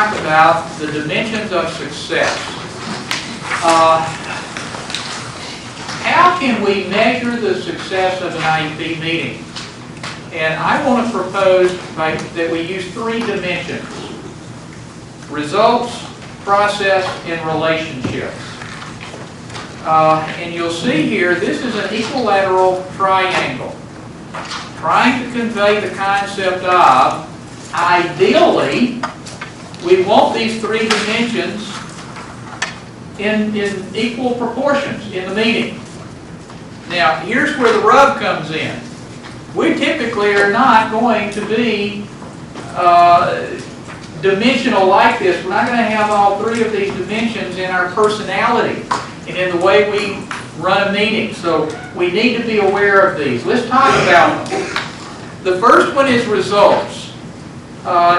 talk about the dimensions of success. How can we measure the success of an IEP meeting? And I want to propose that we use 3 dimensions: results, process, and relationships. And you'll see here, this is an equilateral triangle, trying to convey the concept of, ideally, we want these 3 dimensions in equal proportions in the meeting. Now, here's where the rub comes in. We typically are not going to be dimensional like this. We're not going to have all 3 of these dimensions in our personality and in the way we run a meeting. So we need to be aware of these. Let's talk about them. The first one is results.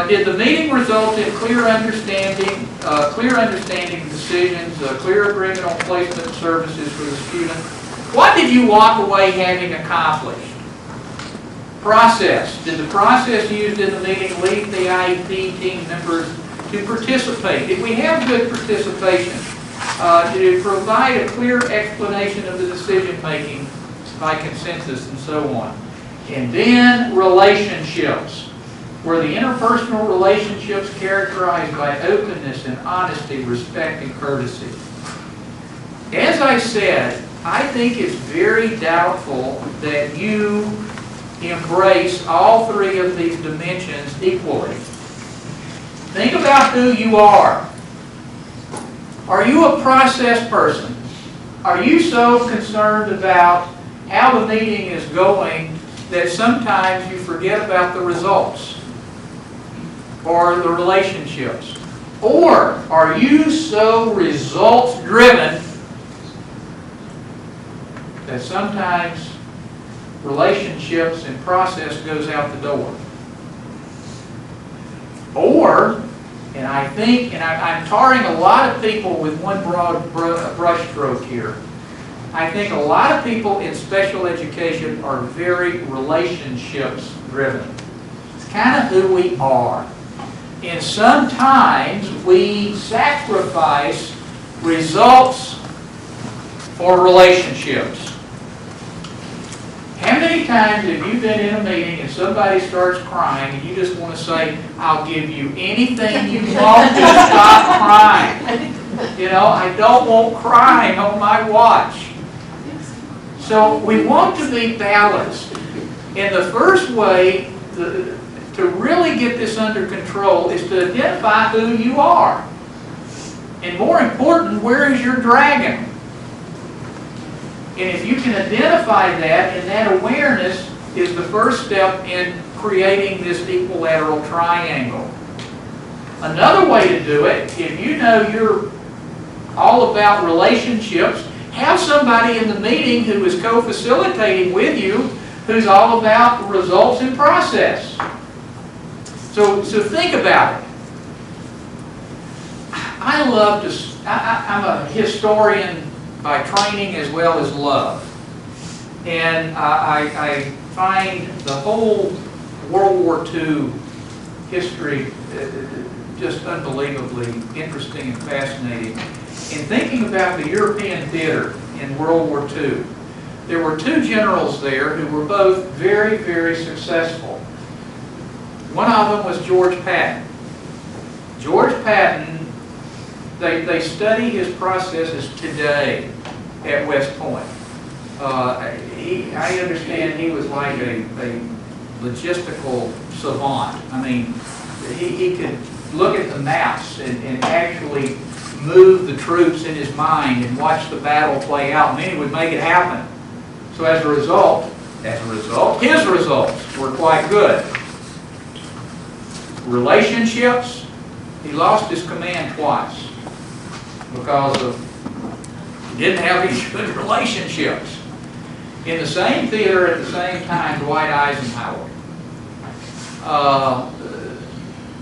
Did the meeting result in clear understanding decisions, clear agreement on placement services for the student? What did you walk away having accomplished? Process. Did the process used in the meeting lead the IEP team members to participate? Did we have good participation? Did it provide a clear explanation of the decision making by consensus and so on? And then relationships. Were the interpersonal relationships characterized by openness and honesty, respect, and courtesy? As I said, I think it's very doubtful that you embrace all 3 of these dimensions equally. Think about who you are. Are you a process person? Are you so concerned about how the meeting is going that sometimes you forget about the results or the relationships? Or are you so results driven that sometimes relationships and process goes out the door? Or, and I think, and I'm tarring a lot of people with one broad brush stroke here, I think a lot of people in special education are very relationships driven. It's kind of who we are. And sometimes we sacrifice results for relationships. How many times have you been in a meeting and somebody starts crying and you just want to say, I'll give you anything you want to stop crying? You know, I don't want crying on my watch. So we want to be balanced. And the first way to really get this under control is to identify who you are. And more important, where is your dragon? And if you can identify that, and that awareness is the first step in creating this equilateral triangle. Another way to do it, if you know you're all about relationships, have somebody in the meeting who is co-facilitating with you who's all about results and process. So think about it. I'm a historian by training as well as love. And I find the whole World War II history just unbelievably interesting and fascinating. In thinking about the European theater in World War II, there were 2 generals there who were both very, very successful. One of them was George Patton. George Patton, they study his processes today at West Point. I understand he was like a logistical savant. I mean, he could look at the maps and actually move the troops in his mind and watch the battle play out, and then he would make it happen. So as a result, his results were quite good. Relationships, he lost his command twice because he didn't have any good relationships. In the same theater at the same time, Dwight Eisenhower,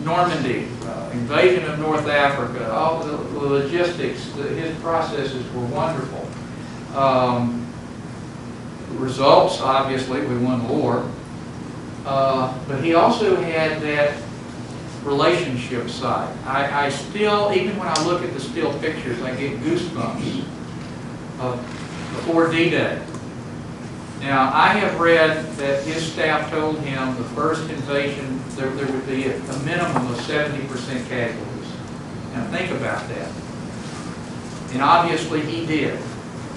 Normandy, invasion of North Africa, all the logistics, his processes were wonderful. Results, obviously, we won the war. But he also had that relationship side. I still, even when I look at the still pictures, I get goosebumps before D-Day. Now, I have read that his staff told him the first invasion, there would be a minimum of 70% casualties. Now, think about that. And obviously, he did.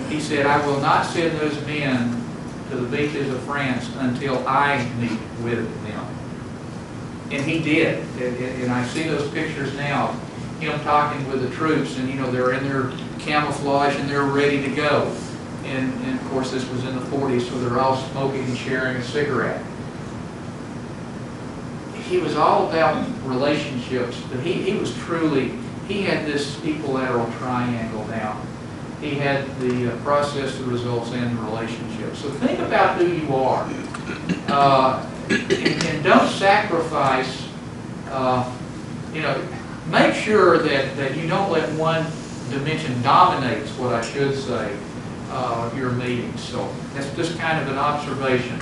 He said, I will not send those men to the beaches of France until I meet with them. And he did. And I see those pictures now, him talking with the troops, and they're in their camouflage and they're ready to go. And of course, this was in the 40s, so they're all smoking and sharing a cigarette. He was all about relationships, but he was truly, he had this equilateral triangle down. He had the process, the results, and the relationships. So think about who you are. And don't sacrifice, make sure that you don't let one dimension dominate, what I should say, your meetings. So that's just kind of an observation.